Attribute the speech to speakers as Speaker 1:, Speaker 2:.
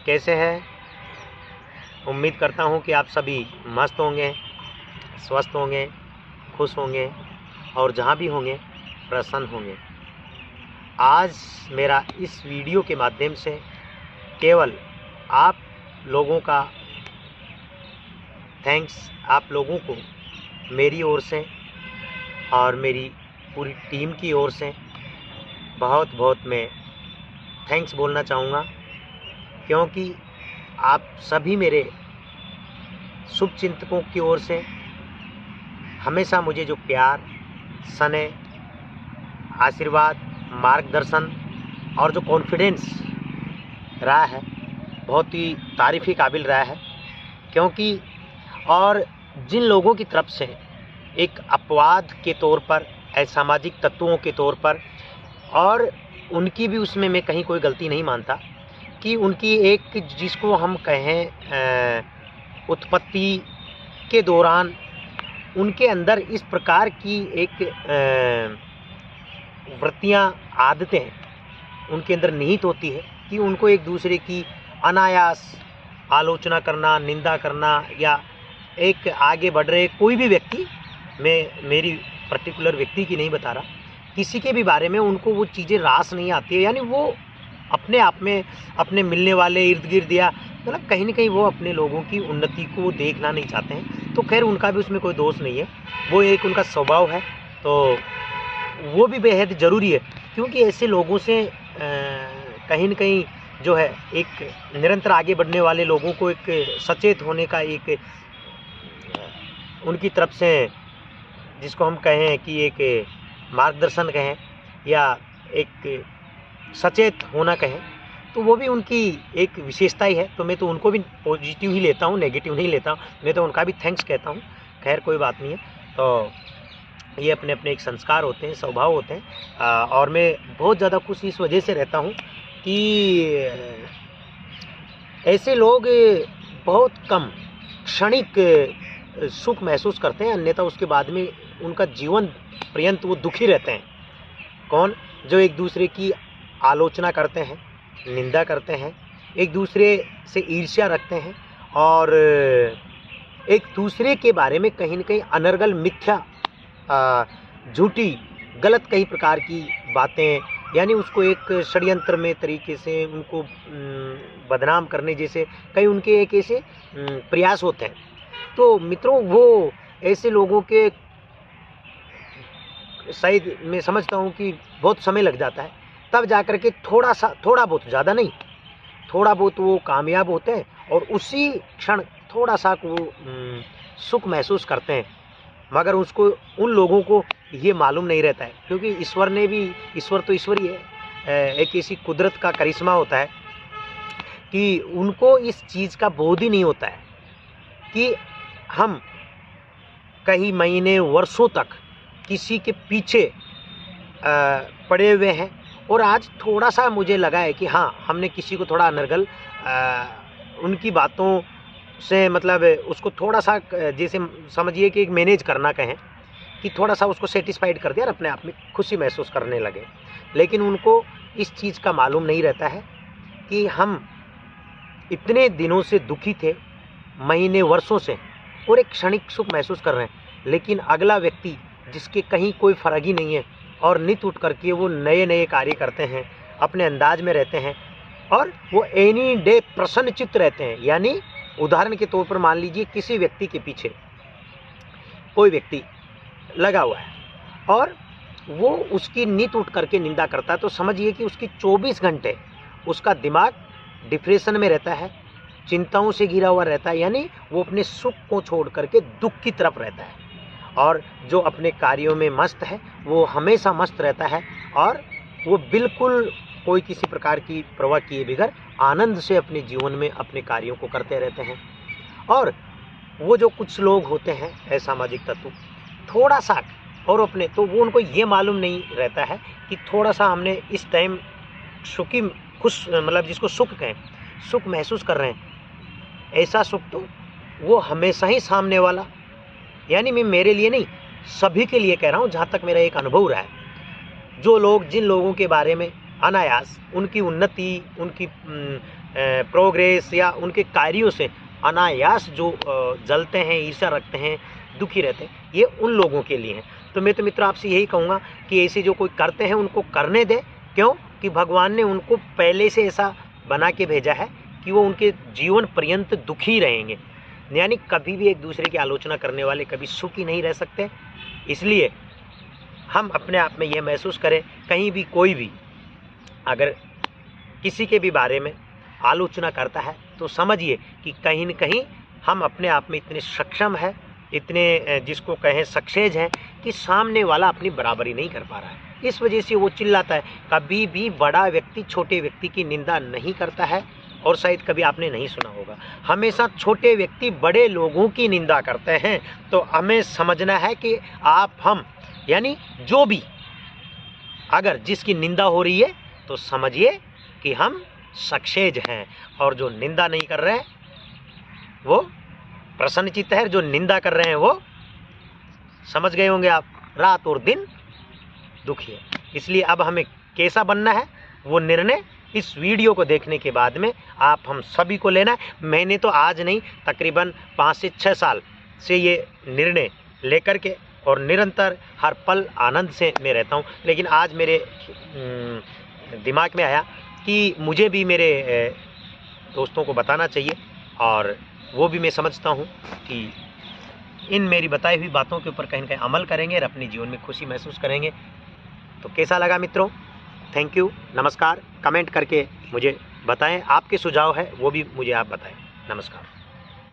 Speaker 1: कैसे हैं? उम्मीद करता हूँ कि आप सभी मस्त होंगे, स्वस्थ होंगे, खुश होंगे और जहाँ भी होंगे प्रसन्न होंगे। आज मेरा इस वीडियो के माध्यम से केवल आप लोगों का थैंक्स, आप लोगों को मेरी ओर से और मेरी पूरी टीम की ओर से बहुत बहुत मैं थैंक्स बोलना चाहूँगा, क्योंकि आप सभी मेरे शुभचिंतकों की ओर से हमेशा मुझे जो प्यार, स्नेह, आशीर्वाद, मार्गदर्शन और जो कॉन्फिडेंस रहा है, बहुत ही तारीफ़ के काबिल रहा है। क्योंकि और जिन लोगों की तरफ से एक अपवाद के तौर पर, असामाजिक तत्वों के तौर पर, और उनकी भी उसमें मैं कहीं कोई गलती नहीं मानता कि उनकी एक जिसको हम कहें उत्पत्ति के दौरान उनके अंदर इस प्रकार की एक वृत्तियाँ, आदतें उनके अंदर निहित होती है कि उनको एक दूसरे की अनायास आलोचना करना, निंदा करना, या एक आगे बढ़ रहे कोई भी व्यक्ति, मैं मेरी पर्टिकुलर व्यक्ति की नहीं बता रहा, किसी के भी बारे में उनको वो चीज़ें रास नहीं आती है। यानी वो अपने आप में अपने मिलने वाले इर्द गिर्द, या मतलब कहीं ना कहीं वो अपने लोगों की उन्नति को देखना नहीं चाहते हैं। तो खैर उनका भी उसमें कोई दोष नहीं है, वो एक उनका स्वभाव है, तो वो भी बेहद ज़रूरी है। क्योंकि ऐसे लोगों से कहीं ना कहीं जो है एक निरंतर आगे बढ़ने वाले लोगों को एक सचेत होने का एक उनकी तरफ से, जिसको हम कहें कि एक मार्गदर्शन कहें या एक सचेत होना कहें, तो वो भी उनकी एक विशेषता ही है। तो मैं तो उनको भी पॉजिटिव ही लेता हूँ, नेगेटिव नहीं लेता हूँ। मैं तो उनका भी थैंक्स कहता हूँ। खैर कोई बात नहीं है, तो ये अपने अपने एक संस्कार होते हैं, स्वभाव होते हैं। और मैं बहुत ज़्यादा खुश इस वजह से रहता हूँ कि ऐसे लोग बहुत कम क्षणिक सुख महसूस करते हैं, अन्यथा उसके बाद में उनका जीवन पर्यंत वो दुखी रहते हैं। कौन? जो एक दूसरे की आलोचना करते हैं, निंदा करते हैं, एक दूसरे से ईर्ष्या रखते हैं और एक दूसरे के बारे में कहीं न कहीं अनर्गल, मिथ्या, झूठी, गलत कई प्रकार की बातें, यानी उसको एक षड्यंत्र में तरीके से उनको बदनाम करने जैसे कई उनके एक ऐसे प्रयास होते हैं। तो मित्रों, वो ऐसे लोगों के शायद मैं समझता हूँ कि बहुत समय लग जाता है, तब जाकर के थोड़ा बहुत, ज़्यादा नहीं, थोड़ा बहुत वो कामयाब होते हैं और उसी क्षण थोड़ा सा वो सुख महसूस करते हैं। मगर उसको, उन लोगों को ये मालूम नहीं रहता है, क्योंकि ईश्वर ने भी, ईश्वर तो ईश्वर ही है, एक ऐसी कुदरत का करिश्मा होता है कि उनको इस चीज़ का बोध ही नहीं होता है कि हम कई महीने, वर्षों तक किसी के पीछे पड़े हुए हैं। और आज थोड़ा सा मुझे लगा है कि हाँ, हमने किसी को थोड़ा अनर्गल उनकी बातों से, मतलब उसको थोड़ा सा, जैसे समझिए कि एक मैनेज करना कहें, कि थोड़ा सा उसको सेटिस्फाइड कर दिया और अपने आप में खुशी महसूस करने लगे। लेकिन उनको इस चीज़ का मालूम नहीं रहता है कि हम इतने दिनों से दुखी थे, महीने, वर्षों से, और एक क्षणिक सुख महसूस कर रहे हैं। लेकिन अगला व्यक्ति जिसके कहीं कोई फ़र्क ही नहीं है और नित उठ करके वो नए नए कार्य करते हैं, अपने अंदाज में रहते हैं और वो एनी डे प्रसन्नचित्त रहते हैं। यानी उदाहरण के तौर पर मान लीजिए किसी व्यक्ति के पीछे कोई व्यक्ति लगा हुआ है और वो उसकी नित उठ करके निंदा करता है, तो समझिए कि उसकी 24 घंटे उसका दिमाग डिप्रेशन में रहता है, चिंताओं से घिरा हुआ रहता है। यानी वो अपने सुख को छोड़ करके दुख की तरफ रहता है। और जो अपने कार्यों में मस्त है वो हमेशा मस्त रहता है और वो बिल्कुल कोई किसी प्रकार की परवाह किए बगैर आनंद से अपने जीवन में अपने कार्यों को करते रहते हैं। और वो जो कुछ लोग होते हैं असामाजिक तत्व, थोड़ा सा और अपने, तो वो उनको ये मालूम नहीं रहता है कि थोड़ा सा हमने इस टाइम सुखी, खुश, मतलब जिसको सुख कहें, सुख महसूस कर रहे हैं, ऐसा सुख तो वो हमेशा ही सामने वाला, यानी मैं मेरे लिए नहीं, सभी के लिए कह रहा हूँ, जहाँ तक मेरा एक अनुभव रहा है। जो लोग, जिन लोगों के बारे में अनायास उनकी उन्नति, उनकी प्रोग्रेस या उनके कार्यों से अनायास जो जलते हैं, ईर्ष्या रखते हैं, दुखी रहते हैं, ये उन लोगों के लिए हैं। तो मैं तो मित्र आपसे यही कहूँगा कि ऐसे जो कोई करते हैं उनको करने दे। क्यों कि भगवान ने उनको पहले से ऐसा बना के भेजा है कि वो उनके जीवन पर्यंत दुखी रहेंगे, यानी कभी भी एक दूसरे की आलोचना करने वाले कभी सुखी नहीं रह सकते। इसलिए हम अपने आप में यह महसूस करें, कहीं भी कोई भी अगर किसी के भी बारे में आलोचना करता है तो समझिए कि कहीं न कहीं हम अपने आप में इतने सक्षम हैं, इतने जिसको कहें सक्सेस हैं कि सामने वाला अपनी बराबरी नहीं कर पा रहा है। इस वजह से वो चिल्लाता है। कभी भी बड़ा व्यक्ति छोटे व्यक्ति की निंदा नहीं करता है, और शायद कभी आपने नहीं सुना होगा, हमेशा छोटे व्यक्ति बड़े लोगों की निंदा करते हैं। तो हमें समझना है कि आप हम यानी जो भी अगर जिसकी निंदा हो रही है तो समझिए कि हम सक्सेस हैं, और जो निंदा नहीं कर रहे हैं वो प्रसन्नचित्त है, जो निंदा कर रहे हैं वो समझ गए होंगे आप, रात और दिन दुखी है। इसलिए अब हमें कैसा बनना है वो निर्णय इस वीडियो को देखने के बाद में आप हम सभी को लेना है। मैंने तो आज नहीं, तकरीबन 5 से 6 साल से ये निर्णय लेकर के और निरंतर हर पल आनंद से मैं रहता हूँ। लेकिन आज मेरे दिमाग में आया कि मुझे भी मेरे दोस्तों को बताना चाहिए, और वो भी मैं समझता हूँ कि इन मेरी बताई हुई बातों के ऊपर कहीं न कहीं अमल करेंगे और अपने जीवन में खुशी महसूस करेंगे। तो कैसा लगा मित्रों? थैंक यू, नमस्कार। कमेंट करके मुझे बताएं, आपके सुझाव है वो भी मुझे आप बताएं। नमस्कार।